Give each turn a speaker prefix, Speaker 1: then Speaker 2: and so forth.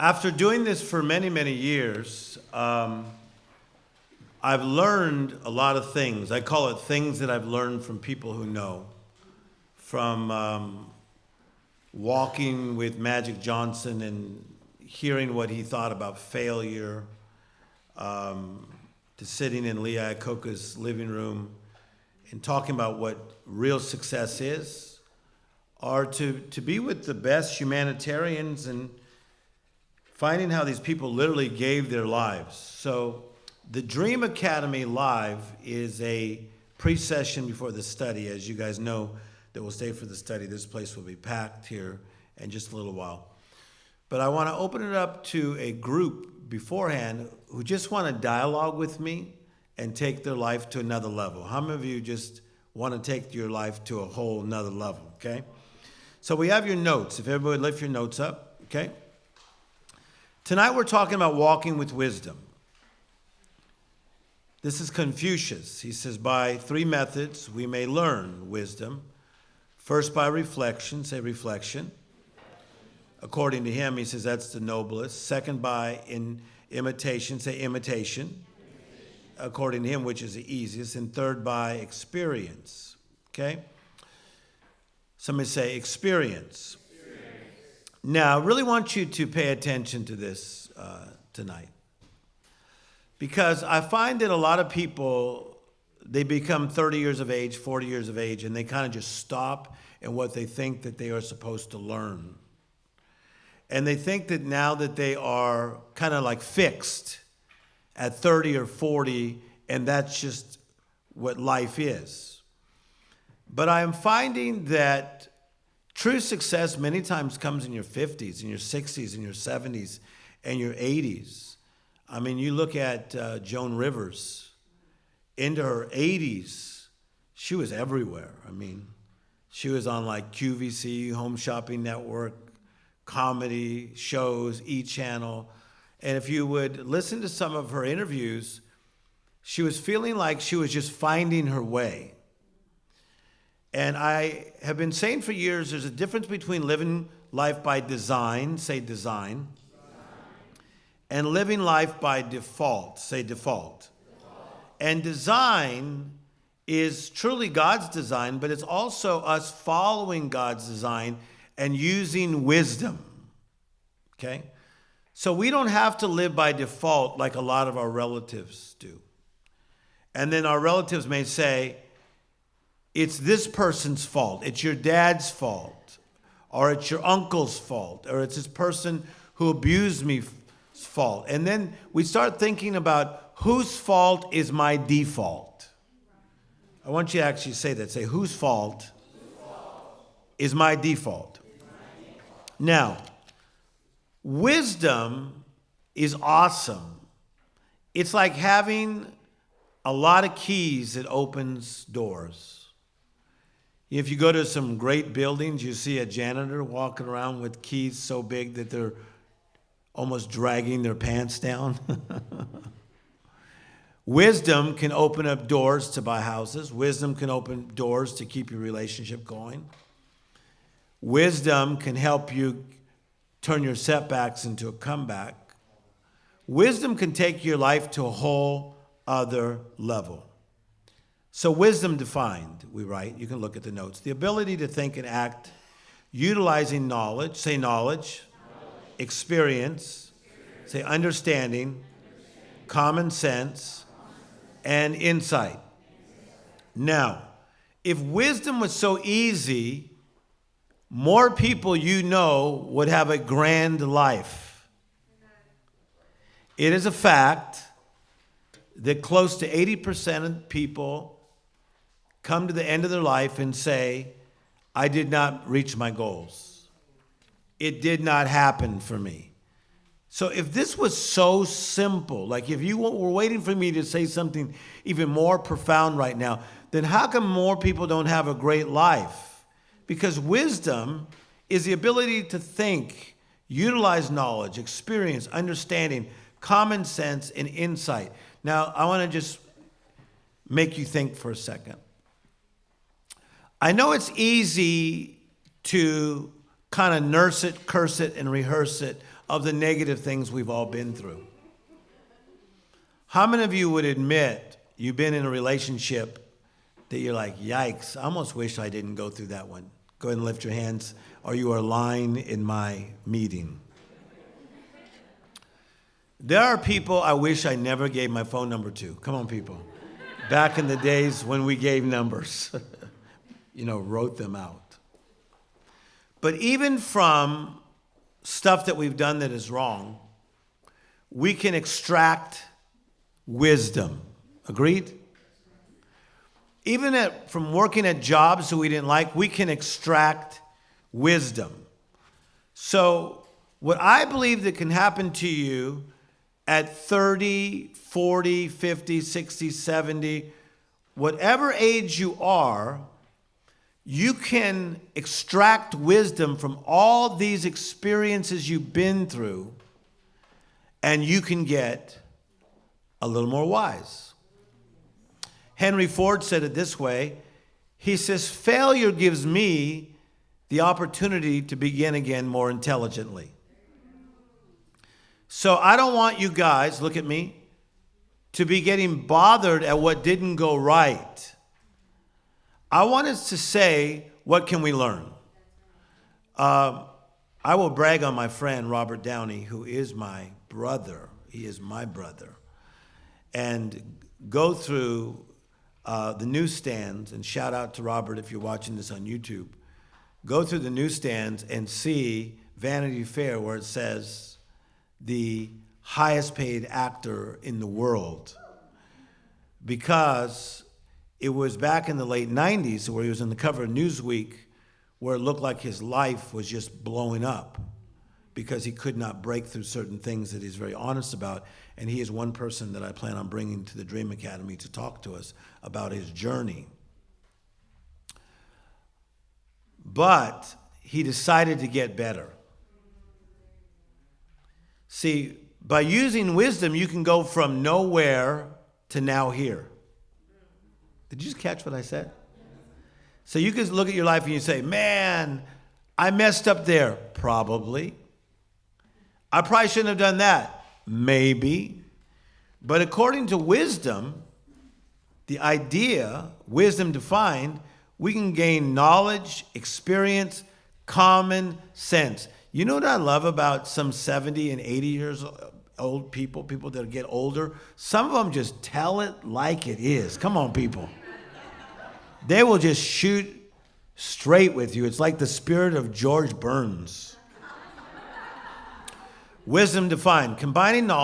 Speaker 1: After doing this for many, many years, I've learned a lot of things. I call it things that I've learned from people who know. From walking with Magic Johnson and hearing what he thought about failure, to sitting in Lee Iacocca's living room and talking about what real success is, or to be with the best humanitarians and finding how these people literally gave their lives. So the Dream Academy Live is a pre-session before the study. As you guys know that will stay for the study, this place will be packed here in just a little while. But I want to open it up to a group beforehand who just want to dialogue with me and take their life to another level. How many of you just want to take your life to a whole nother level, okay? So we have your notes. If everybody would lift your notes up, okay? Tonight we're talking about walking with wisdom. This is Confucius. He says, by three methods we may learn wisdom. First, by reflection, say reflection. According to him, he says that's the noblest. Second, by imitation, say imitation. According to him, which is the easiest. And third, by experience. Okay? Somebody say experience. Now, I really want you to pay attention to this tonight. Because I find that a lot of people, they become 30 years of age, 40 years of age, and they kind of just stop in what they think that they are supposed to learn. And they think that now that they are kind of like fixed at 30 or 40, and that's just what life is. But I am finding that true success many times comes in your 50s, in your 60s, in your 70s, and your 80s. I mean, you look at Joan Rivers. Into her 80s, she was everywhere. I mean, she was on like QVC, Home Shopping Network, comedy shows, E! Channel. And if you would listen to some of her interviews, she was feeling like she was just finding her way. And I have been saying for years, there's a difference between living life by design, say design, and living life by default, say default. And design is truly God's design, but it's also us following God's design and using wisdom, okay? So we don't have to live by default like a lot of our relatives do. And then our relatives may say, it's this person's fault, it's your dad's fault, or it's your uncle's fault, or it's this person who abused me's fault. And then we start thinking about whose fault is my default. I want you to actually say that. Say, whose fault is my default? Now, wisdom is awesome. It's like having a lot of keys that opens doors. If you go to some great buildings, you see a janitor walking around with keys so big that they're almost dragging their pants down. Wisdom can open up doors to buy houses. Wisdom can open doors to keep your relationship going. Wisdom can help you turn your setbacks into a comeback. Wisdom can take your life to a whole other level. So wisdom defined, we write, you can look at the notes. The ability to think and act utilizing knowledge, say knowledge, experience, say understanding, common sense, and insight. Now, if wisdom was so easy, more people you know would have a grand life. It is a fact that close to 80% of people come to the end of their life and say, I did not reach my goals. It did not happen for me. So if this was so simple, like if you were waiting for me to say something even more profound right now, then how come more people don't have a great life? Because wisdom is the ability to think, utilize knowledge, experience, understanding, common sense, and insight. Now, I want to just make you think for a second. I know it's easy to kind of nurse it, curse it, and rehearse it of the negative things we've all been through. How many of you would admit you've been in a relationship that you're like, yikes, I almost wish I didn't go through that one? Go ahead and lift your hands, or you are lying in my meeting. There are people I wish I never gave my phone number to. Come on, people. Back in the days when we gave numbers, wrote them out. But even from stuff that we've done that is wrong, we can extract wisdom. Agreed? Even from working at jobs that we didn't like, we can extract wisdom. So what I believe that can happen to you at 30, 40, 50, 60, 70, whatever age you are, you can extract wisdom from all these experiences you've been through, and you can get a little more wise. Henry Ford said it this way. He says, failure gives me the opportunity to begin again more intelligently. So I don't want you guys, look at me, to be getting bothered at what didn't go right. I want us to say, what can we learn? I will brag on my friend, Robert Downey, who is my brother. He is my brother. And go through the newsstands, and shout out to Robert if you're watching this on YouTube. Go through the newsstands and see Vanity Fair where it says the highest paid actor in the world, because it was back in the late 90s where he was on the cover of Newsweek, where it looked like his life was just blowing up because he could not break through certain things that he's very honest about. And he is one person that I plan on bringing to the Dream Academy to talk to us about his journey. But he decided to get better. See, by using wisdom, you can go from nowhere to now here. Did you just catch what I said? So you can look at your life and you say, man, I messed up there. Probably. I probably shouldn't have done that. Maybe. But according to wisdom, the idea, wisdom defined, we can gain knowledge, experience, common sense. You know what I love about some 70 and 80 years old people that get older? Some of them just tell it like it is. Come on, people. They will just shoot straight with you. It's like the spirit of George Burns. Wisdom defined, combining knowledge